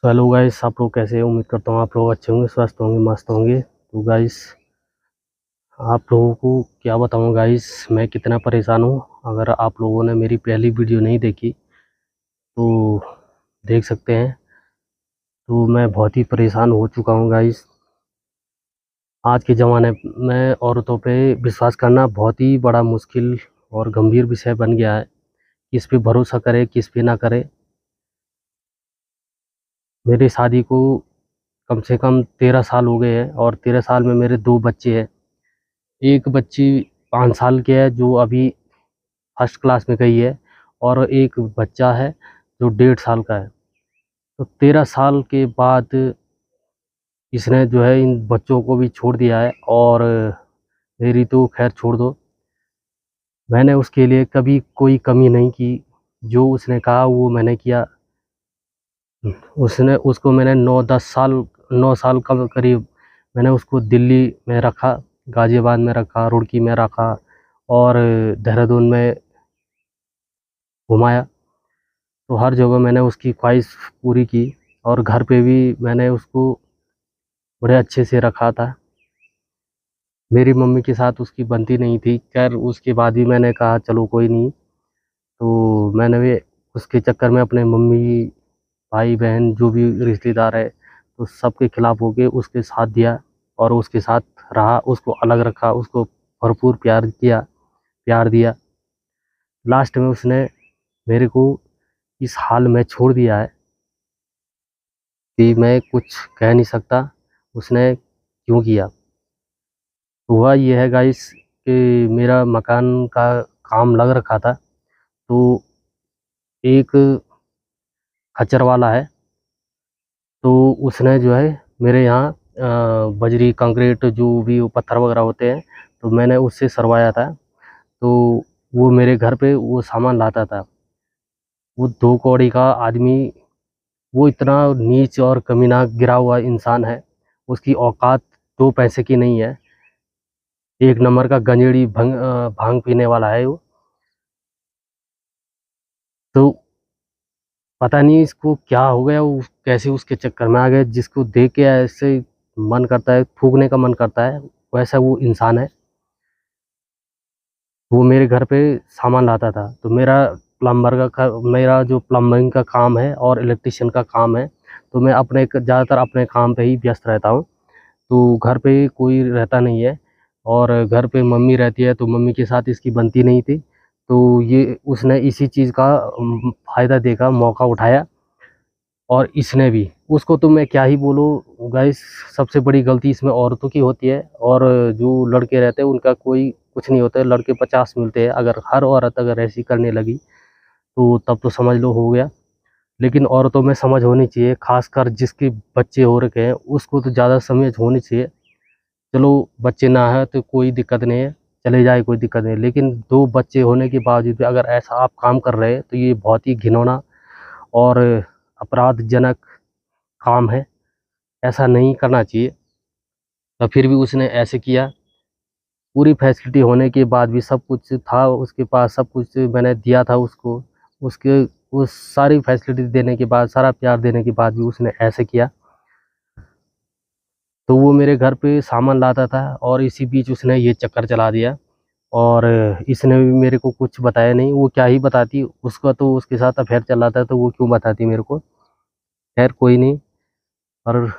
तो hello guys, आप लोग कैसे हैं? उम्मीद करता हूँ आप लोग अच्छे होंगे, स्वस्थ होंगे, मस्त होंगे। तो गाइस, आप लोगों को क्या बताऊँ गाइस, मैं कितना परेशान हूँ। अगर आप लोगों ने मेरी पहली वीडियो नहीं देखी तो देख सकते हैं। तो मैं बहुत ही परेशान हो चुका हूँ गाइस। आज के ज़माने में औरतों पे विश्वास करना बहुत ही बड़ा मुश्किल और गंभीर विषय बन गया है। किस पे भरोसा करे, किस पे ना करे। मेरी शादी को कम से कम 13 साल हो गए हैं और 13 साल में मेरे 2 बच्चे हैं। एक बच्ची 5 साल की है जो अभी फर्स्ट क्लास में गई है, और एक बच्चा है जो 1.5 साल का है। तो 13 साल के बाद इसने जो है इन बच्चों को भी छोड़ दिया है, और मेरी तो खैर छोड़ दो। मैंने उसके लिए कभी कोई कमी नहीं की। जो उसने कहा वो मैंने किया। उसको मैंने 9 साल का करीब मैंने उसको दिल्ली में रखा, गाज़ियाबाद में रखा, रुड़की में रखा, और देहरादून में घुमाया। तो हर जगह मैंने उसकी ख्वाहिश पूरी की, और घर पे भी मैंने उसको बड़े अच्छे से रखा था। मेरी मम्मी के साथ उसकी बनती नहीं थी। खैर उसके बाद भी मैंने कहा चलो कोई नहीं। तो मैंने भी उसके चक्कर में अपने मम्मी, भाई बहन जो भी रिश्तेदार है तो सबके खिलाफ होके उसके साथ दिया, और उसके साथ रहा, उसको अलग रखा, उसको भरपूर प्यार किया, प्यार दिया। लास्ट में उसने मेरे को इस हाल में छोड़ दिया है कि मैं कुछ कह नहीं सकता उसने क्यों किया। तो हुआ ये है गाइस कि मेरा मकान का काम लग रखा था। तो एक खच्चर वाला है, तो उसने जो है मेरे यहाँ बजरी कंक्रीट जो भी वो पत्थर वगैरह होते हैं तो मैंने उससे सरवाया था। तो वो मेरे घर पे वो सामान लाता था। वो 2 कौड़ी का आदमी, वो इतना नीच और कमीना गिरा हुआ इंसान है। उसकी औकात 2 पैसे की नहीं है। एक नंबर का गंजेड़ी भांग पीने वाला है वो। तो पता नहीं इसको क्या हो गया, वो कैसे उसके चक्कर में आ गए, जिसको देख के ऐसे मन करता है, थूकने का मन करता है, वैसा वो इंसान है। वो मेरे घर पे सामान लाता था। तो मेरा जो प्लम्बिंग का काम है और इलेक्ट्रिशियन का काम है, तो मैं ज़्यादातर अपने काम पे ही व्यस्त रहता हूँ। तो घर पे कोई रहता नहीं है, और घर पे मम्मी रहती है, तो मम्मी के साथ इसकी बनती नहीं थी। तो ये उसने इसी चीज़ का फ़ायदा देखा, मौका उठाया, और इसने भी उसको तो मैं क्या ही बोलूँ गाइस। सबसे बड़ी गलती इसमें औरतों की होती है, और जो लड़के रहते हैं उनका कोई कुछ नहीं होता है। लड़के 50 मिलते हैं। अगर हर औरत अगर ऐसी करने लगी तो तब तो समझ लो हो गया। लेकिन औरतों में समझ होनी चाहिए, खासकर जिसके बच्चे हो रखे हैं उसको तो ज़्यादा समझ होनी चाहिए। चलो बच्चे ना है तो कोई दिक्कत नहीं है, चले जाए, कोई दिक्कत नहीं है। लेकिन 2 बच्चे होने के बावजूद भी अगर ऐसा आप काम कर रहे हैं तो ये बहुत ही घिनौना और अपराधजनक काम है। ऐसा नहीं करना चाहिए। तो फिर भी उसने ऐसे किया। पूरी फैसिलिटी होने के बाद भी, सब कुछ था उसके पास, सब कुछ मैंने दिया था उसको। उसके उस सारी फैसिलिटी देने के बाद, सारा प्यार देने के बाद भी उसने ऐसे किया। तो वो मेरे घर पे सामान लाता था, और इसी बीच उसने ये चक्कर चला दिया। और इसने भी मेरे को कुछ बताया नहीं। वो क्या ही बताती, उसका तो उसके साथ अफेयर चल रहा था तो वो क्यों बताती मेरे को। खैर कोई नहीं। और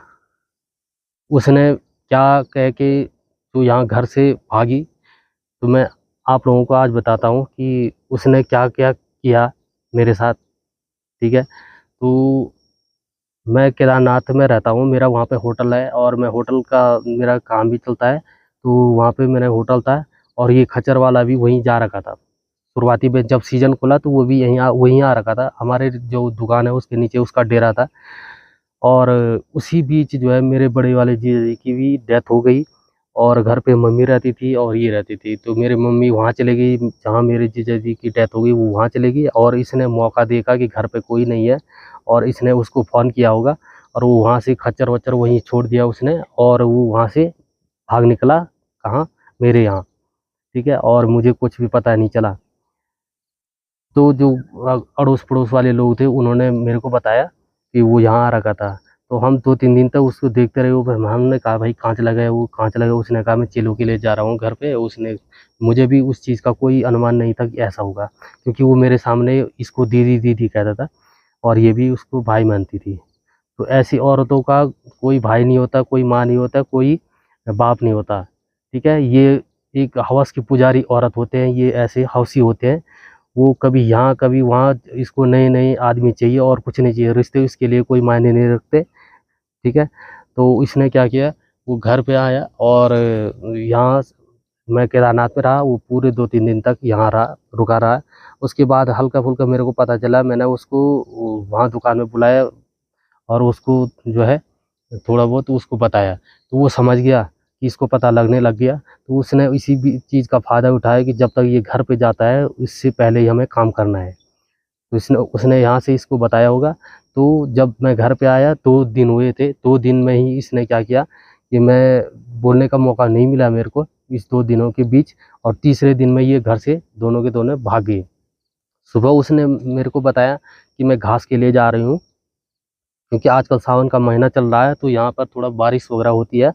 उसने क्या कह के तो यहाँ घर से भागी। तो मैं आप लोगों को आज बताता हूँ कि उसने क्या-क्या किया मेरे साथ, ठीक है? तो मैं केदारनाथ में रहता हूँ, मेरा वहाँ पे होटल है, और मैं होटल का मेरा काम भी चलता है। तो वहाँ पे मेरा होटल था, और ये खच्चर वाला भी वहीं जा रखा था। शुरुआती में जब सीज़न खुला तो वो भी वहीं आ रखा था। हमारे जो दुकान है उसके नीचे उसका डेरा था। और उसी बीच जो है मेरे बड़े वाले जीजा जी की भी डेथ हो गई, और घर पे मम्मी रहती थी और ये रहती थी। तो मेरी मम्मी वहाँ चली गई, जहाँ मेरे जीजा जी की डेथ हो गई वो वहाँ चली गई, और इसने मौका देखा कि घर पे कोई नहीं है, और इसने उसको फ़ोन किया होगा, और वो वहाँ से खच्चर-वच्चर वहीं छोड़ दिया उसने, और वो वहाँ से भाग निकला। कहाँ? मेरे यहाँ, ठीक है? और मुझे कुछ भी पता नहीं चला। तो जो अड़ोस-पड़ोस वाले लोग थे उन्होंने मेरे को बताया कि वो यहाँ आ रखा था। तो हम 2-3 दिन तक उसको देखते रहे। वो हमने कहा भाई कहाँ चला गया वो, कहाँ चला गया? उसने कहा मैं चिल्लू के लिए जा रहा हूँ घर पे। उसने मुझे भी उस चीज़ का कोई अनुमान नहीं था कि ऐसा होगा, क्योंकि वो मेरे सामने इसको दीदी दीदी कहता था और ये भी उसको भाई मानती थी। तो ऐसी औरतों का कोई भाई नहीं होता, कोई माँ नहीं होता, कोई बाप नहीं होता, ठीक है? ये एक हवस के पुजारी औरत होते हैं, ये ऐसे हवसी होते हैं। वो कभी यहाँ कभी वहाँ, इसको नए-नए आदमी चाहिए और कुछ नहीं चाहिए, रिश्ते इसके लिए कोई मायने नहीं रखते, ठीक है? तो इसने क्या किया, वो घर पे आया और यहाँ मैं केदारनाथ में रहा, वो पूरे 2-3 दिन तक यहाँ रहा, रुका रहा। उसके बाद हल्का-फुल्का मेरे को पता चला, मैंने उसको वहाँ दुकान में बुलाया और उसको जो है थोड़ा बहुत उसको बताया, तो वो समझ गया कि इसको पता लगने लग गया। तो उसने इसी भी चीज़ का फ़ायदा उठाया कि जब तक ये घर पे जाता है, इससे पहले ही हमें काम करना है। तो इसने उसने यहाँ से इसको बताया होगा। तो जब मैं घर पे आया 2 दिन हुए थे, 2 दिन में ही इसने क्या किया कि मैं बोलने का मौका नहीं मिला मेरे को इस 2 दिनों के बीच, और तीसरे दिन में ये घर से दोनों के दोनों भाग गए। सुबह उसने मेरे को बताया कि मैं घास के लिए जा रही हूँ, क्योंकि आजकल सावन का महीना चल रहा है, तो यहाँ पर थोड़ा बारिश वगैरह होती है।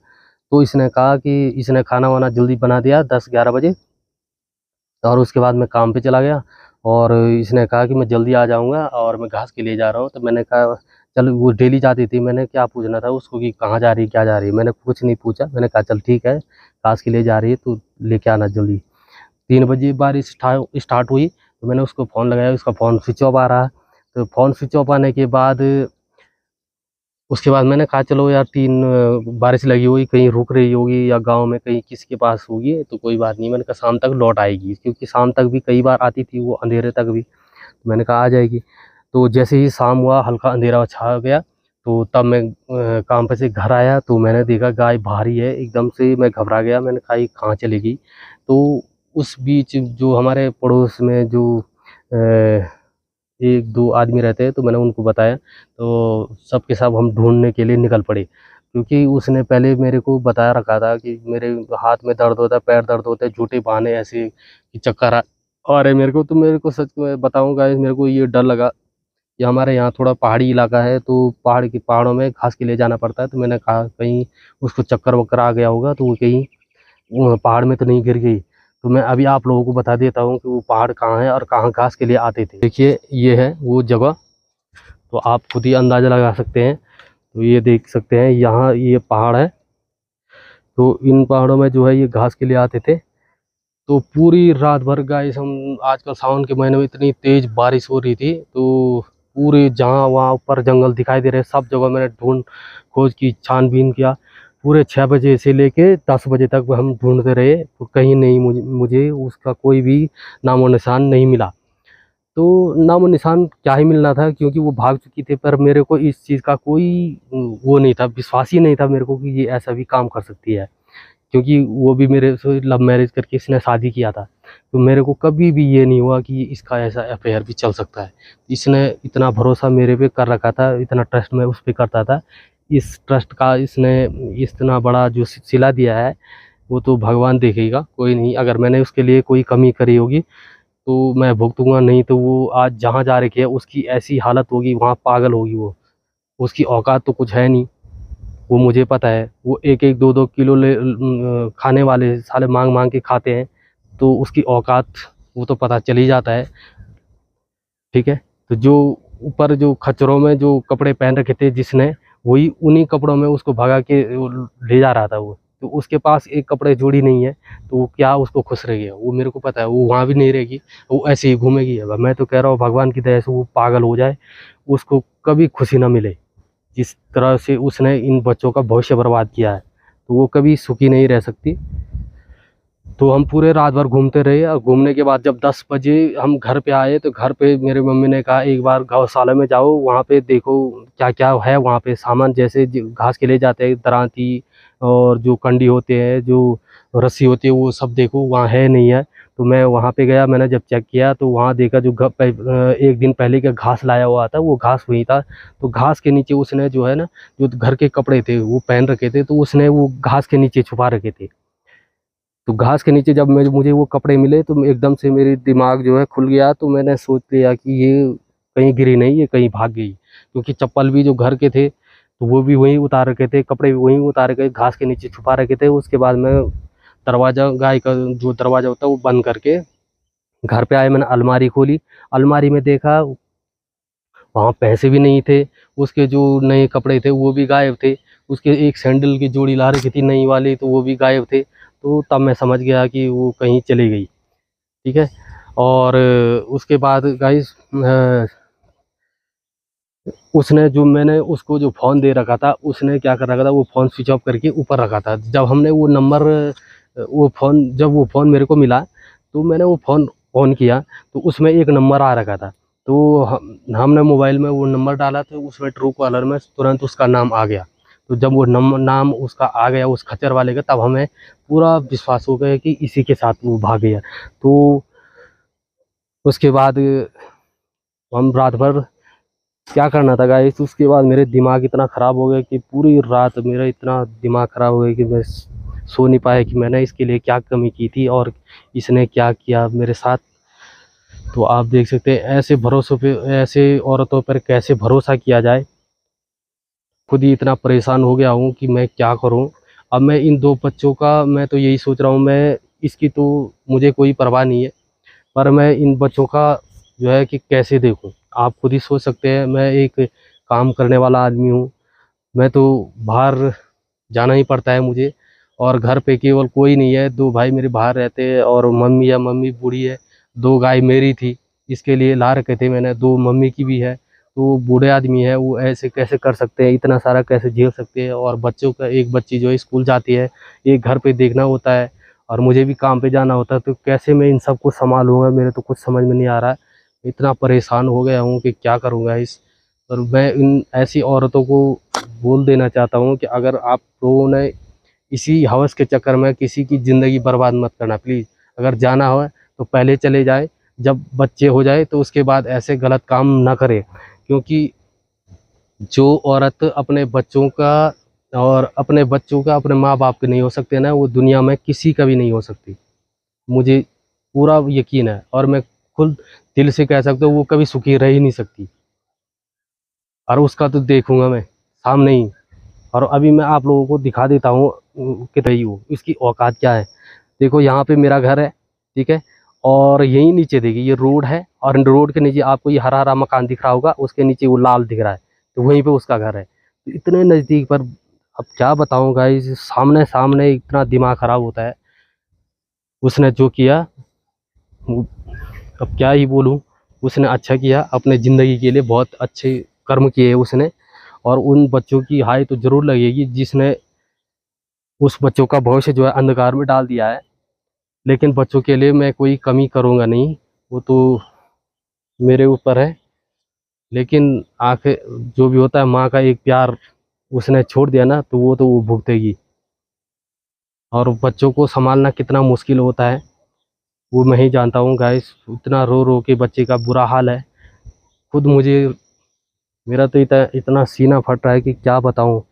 तो इसने कहा कि इसने खाना-वाना जल्दी बना दिया 10-11 बजे, और उसके बाद मैं काम पे चला गया और इसने कहा कि मैं जल्दी आ जाऊँगा और मैं घास के लिए जा रहा हूँ। तो मैंने कहा चल, वो डेली जाती थी, मैंने क्या पूछना था उसको कि कहाँ जा रही है, क्या जा रही है? मैंने कुछ नहीं पूछा, मैंने कहा चल ठीक है, घास के लिए जा रही है तो लेके आना जल्दी। 3 बजे बारिश स्टार्ट हुई, तो मैंने उसको फ़ोन लगाया, उसका फ़ोन स्विच ऑफ आ रहा है। तो फ़ोन स्विच ऑफ आने के बाद उसके बाद मैंने कहा चलो यार, 3 बारिश लगी होगी, कहीं रुक रही होगी या गाँव में कहीं किसी के पास होगी, तो कोई बात नहीं। मैंने कहा शाम तक लौट आएगी, क्योंकि शाम तक भी कई बार आती थी वो, अंधेरे तक भी। तो मैंने कहा आ जाएगी। तो जैसे ही शाम हुआ, हल्का अंधेरा छा गया, तो तब मैं काम पे से घर आया तो मैंने देखा गाय भारी है, एकदम से मैं घबरा गया। मैंने कहा ये कहाँ चली गई? तो उस बीच जो हमारे पड़ोस में जो 1-2 आदमी रहते हैं, तो मैंने उनको बताया, तो सब के सब हम ढूँढने के लिए निकल पड़े। क्योंकि उसने पहले मेरे को बता रखा था कि मेरे हाथ में दर्द होता है, पैर दर्द होता है, झूठे बहाने ऐसे कि चक्कर आ रहे मेरे को। तो मेरे को सच में बताऊँ गाइस, मेरे को ये डर लगा कि हमारे यहाँ थोड़ा पहाड़ी इलाका है, तो पहाड़ों में घास के लिए जाना पड़ता है। तो मैंने कहा कहीं उसको चक्कर-वक्कर आ गया होगा, तो वो कहीं पहाड़ में तो नहीं गिर गई। तो मैं अभी आप लोगों को बता देता हूँ कि वो पहाड़ कहाँ है और कहाँ घास के लिए आते थे। देखिए ये है वो जगह, तो आप खुद ही अंदाज़ा लगा सकते हैं। तो ये देख सकते हैं, यहाँ ये पहाड़ है, तो इन पहाड़ों में जो है ये घास के लिए आते थे। तो पूरी रात भर गाइस, हम आजकल सावन के महीने में इतनी तेज़ बारिश हो रही थी, तो पूरे जहाँ वहाँ ऊपर जंगल दिखाई दे रहे हैं, सब जगह मैंने ढूँढ खोज की, छानबीन किया। पूरे 6 बजे से लेके 10 बजे तक हम ढूँढते रहे, तो कहीं नहीं मुझे उसका कोई भी नामो-निशान नहीं मिला। तो नामो-निशान क्या ही मिलना था, क्योंकि वो भाग चुकी थी। पर मेरे को इस चीज़ का कोई वो नहीं था, विश्वास ही नहीं था मेरे को कि ये ऐसा भी काम कर सकती है। क्योंकि वो भी मेरे से लव मैरिज करके इसने शादी किया था। तो मेरे को कभी भी ये नहीं हुआ कि इसका ऐसा अफ़ेयर भी चल सकता है। इसने इतना भरोसा मेरे पे कर रखा था, इतना ट्रस्ट मैं उस पे करता था। इस ट्रस्ट का इसने इतना बड़ा जो सिला दिया है, वो तो भगवान देखेगा, कोई नहीं। अगर मैंने उसके लिए कोई कमी करी होगी तो मैं भुगतूँगा, नहीं तो वो आज जहाँ जा रखी है उसकी ऐसी हालत होगी, वहाँ पागल होगी वो। उसकी औकात तो कुछ है नहीं, वो मुझे पता है। वो 1-1 2-2 किलो खाने वाले साले माँग-माँग के खाते हैं, तो उसकी औकात वो तो पता चल ही जाता है, ठीक है? तो जो ऊपर जो खच्चरों में जो कपड़े पहन रखे थे जिसने, वही उन्हीं कपड़ों में उसको भगा के वो ले जा रहा था वो। तो उसके पास एक कपड़े जोड़ी नहीं है, तो वो क्या उसको खुश रहेगी? वो मेरे को पता है, वो वहाँ भी नहीं रहेगी, वो ऐसे ही घूमेगी। अब मैं तो कह रहा हूँ भगवान की दया से वो पागल हो जाए, उसको कभी खुशी ना मिले। जिस तरह से उसने इन बच्चों का भविष्य बर्बाद किया है, तो वो कभी सुखी नहीं रह सकती। तो हम पूरे रात भर घूमते रहे, और घूमने के बाद जब 10 बजे हम घर पे आए, तो घर पे मेरी मम्मी ने कहा एक बार गौशाला में जाओ, वहाँ पे देखो क्या-क्या है वहाँ पे सामान, जैसे घास के लिए जाते हैं, दरांती और जो कंडी होते हैं, जो रस्सी होती है, वो सब देखो वहाँ है नहीं है। तो मैं वहाँ पे गया, मैंने जब चेक किया तो वहाँ देखा जो 1 दिन पहले का घास लाया हुआ था, वो घास वही था। तो घास के नीचे उसने जो है ना, जो घर के कपड़े थे वो पहन रखे थे, तो उसने वो घास के नीचे छुपा रखे थे। तो घास के नीचे जब मुझे वो कपड़े मिले, तो एकदम से मेरी दिमाग जो है खुल गया। तो मैंने सोच लिया कि ये कहीं गिरी नहीं, ये कहीं भाग गई। क्योंकि चप्पल भी जो घर के थे तो वो भी वहीं उतार रखे थे, कपड़े भी वहीं उतार के घास के नीचे छुपा रखे थे। उसके बाद मैं दरवाज़ा, गाय का जो दरवाज़ा होता है वो बंद करके घर पे आया। मैंने अलमारी खोली, अलमारी में देखा वहाँ पैसे भी नहीं थे, उसके जो नए कपड़े थे वो भी गायब थे, उसके एक सैंडल की जोड़ी ला रखी थी नई वाली, तो वो भी गायब थे। तो तब मैं समझ गया कि वो कहीं चली गई। ठीक है। और उसके बाद गाइस उसने जो, मैंने उसको जो फ़ोन दे रखा था, उसने क्या कर रखा था, वो फ़ोन स्विच ऑफ करके ऊपर रखा था। जब हमने वो नंबर, जब वो फ़ोन मेरे को मिला तो मैंने वो फ़ोन ऑन किया तो उसमें एक नंबर आ रखा था। तो हमने मोबाइल में वो नंबर डाला तो उसमें ट्रू कॉलर में तुरंत उसका नाम आ गया। तो जब वो नाम उसका आ गया उस खच्चर वाले का, तब हमें पूरा विश्वास हो गया कि इसी के साथ वो भाग गया। तो उसके बाद हम रात भर क्या करना था गाइस, उसके बाद मेरे दिमाग इतना ख़राब हो गया कि पूरी रात मेरा इतना दिमाग ख़राब हो गया कि मैं सो नहीं पाया कि मैंने इसके लिए क्या कमी की थी और इसने क्या किया मेरे साथ। तो आप देख सकते हैं ऐसे भरोसों पे, ऐसे औरतों पर कैसे भरोसा किया जाए। खुद ही इतना परेशान हो गया हूँ कि मैं क्या करूँ। अब मैं इन 2 बच्चों का, मैं तो यही सोच रहा हूँ, मैं इसकी तो मुझे कोई परवाह नहीं है, पर मैं इन बच्चों का जो है कि कैसे देखूँ। आप खुद ही सोच सकते हैं, मैं एक काम करने वाला आदमी हूँ, मैं तो बाहर जाना ही पड़ता है मुझे, और घर पे केवल कोई नहीं है, 2 भाई मेरे बाहर रहते हैं और मम्मी बूढ़ी है। 2 गाय मेरी थी, इसके लिए ला रखे थे मैंने, 2 मम्मी की भी है। तो बूढ़े आदमी है, वो ऐसे कैसे कर सकते हैं, इतना सारा कैसे झेल सकते हैं। और बच्चों का, एक बच्ची जो है स्कूल जाती है, एक घर पे देखना होता है और मुझे भी काम पे जाना होता है, तो कैसे मैं इन सबको संभालूंगा, मेरे तो कुछ समझ में नहीं आ रहा है। इतना परेशान हो गया हूँ कि क्या करूँगा इस। और मैं इन ऐसी औरतों को बोल देना चाहता हूँ कि अगर आप लोगों ने इसी हवस के चक्कर में किसी की ज़िंदगी बर्बाद मत करना प्लीज़। अगर जाना हो तो पहले चले जाए, जब बच्चे हो जाए तो उसके बाद ऐसे गलत काम ना करें। क्योंकि जो औरत अपने बच्चों का, और अपने बच्चों का अपने माँ बाप के नहीं हो सकते ना, वो दुनिया में किसी का भी नहीं हो सकती। मुझे पूरा यकीन है और मैं खुद दिल से कह सकता हूँ वो कभी सुखी रह ही नहीं सकती। और उसका तो देखूंगा मैं सामने ही। और अभी मैं आप लोगों को दिखा देता हूँ कि रही हूँ इसकी औकात क्या है। देखो यहाँ पे मेरा घर है, ठीक है, और यहीं नीचे देखिए ये रोड है, और रोड के नीचे आपको ये हरा हरा मकान दिख रहा होगा, उसके नीचे वो लाल दिख रहा है, तो वहीं पे उसका घर है। तो इतने नज़दीक पर, अब क्या बताऊँ गाइस, सामने सामने इतना दिमाग ख़राब होता है। उसने जो किया वो, अब क्या ही बोलूँ, उसने अच्छा किया, अपने ज़िंदगी के लिए बहुत अच्छे कर्म किए उसने। और उन बच्चों की हाय तो ज़रूर लगेगी जिसने उस बच्चों का भविष्य जो है अंधकार में डाल दिया है। लेकिन बच्चों के लिए मैं कोई कमी करूँगा नहीं, वो तो मेरे ऊपर है। लेकिन आखिर जो भी होता है, माँ का एक प्यार उसने छोड़ दिया ना, तो वो भुगतेगी। और बच्चों को संभालना कितना मुश्किल होता है वो मैं ही जानता हूँ गाइस। इतना रो रो के बच्चे का बुरा हाल है। खुद मुझे, मेरा तो इतना इतना सीना फट रहा है कि क्या बताऊँ।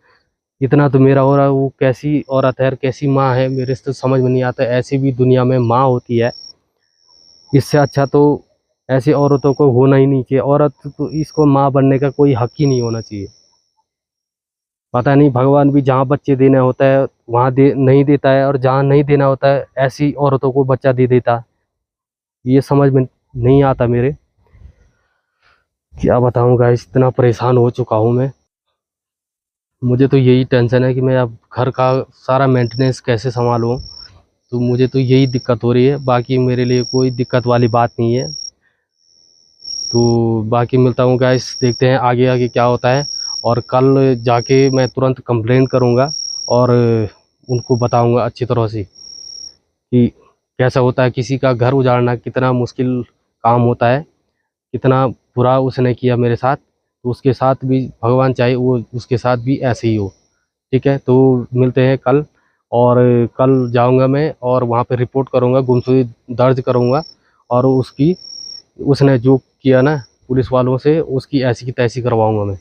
इतना तो मेरा हो रहा है, वो कैसी औरत है और कैसी माँ है, मेरे से तो समझ में नहीं आता। ऐसी भी दुनिया में माँ होती है, इससे अच्छा तो ऐसी औरतों को होना ही नहीं चाहिए। औरत तो, इसको माँ बनने का कोई हक ही नहीं होना चाहिए। पता नहीं भगवान भी जहाँ बच्चे देना होता है वहाँ दे नहीं देता है, और जहाँ नहीं देना होता है ऐसी औरतों को बच्चा दे देता है। ये समझ में नहीं आता मेरे। क्या बताऊँ गाइस, इतना परेशान हो चुका हूँ मैं। मुझे तो यही टेंशन है कि मैं अब घर का सारा मेंटेनेंस कैसे संभालूँ। तो मुझे तो यही दिक्कत हो रही है, बाकी मेरे लिए कोई दिक्कत वाली बात नहीं है। तो बाकी मिलता हूँ गाइस, देखते हैं आगे आगे क्या होता है। और कल जाके मैं तुरंत कंप्लेंट करूँगा और उनको बताऊँगा अच्छी तरह से कि कैसा होता है, किसी का घर उजाड़ना कितना मुश्किल काम होता है, कितना बुरा उसने किया मेरे साथ। तो उसके साथ भी भगवान चाहे वो उसके साथ भी ऐसे ही हो। ठीक है, तो मिलते हैं कल। और कल जाऊंगा मैं और वहाँ पे रिपोर्ट करूँगा, गुमशुदगी दर्ज करूँगा। और उसकी, उसने जो किया ना पुलिस वालों से, उसकी ऐसी की तैसी करवाऊँगा मैं।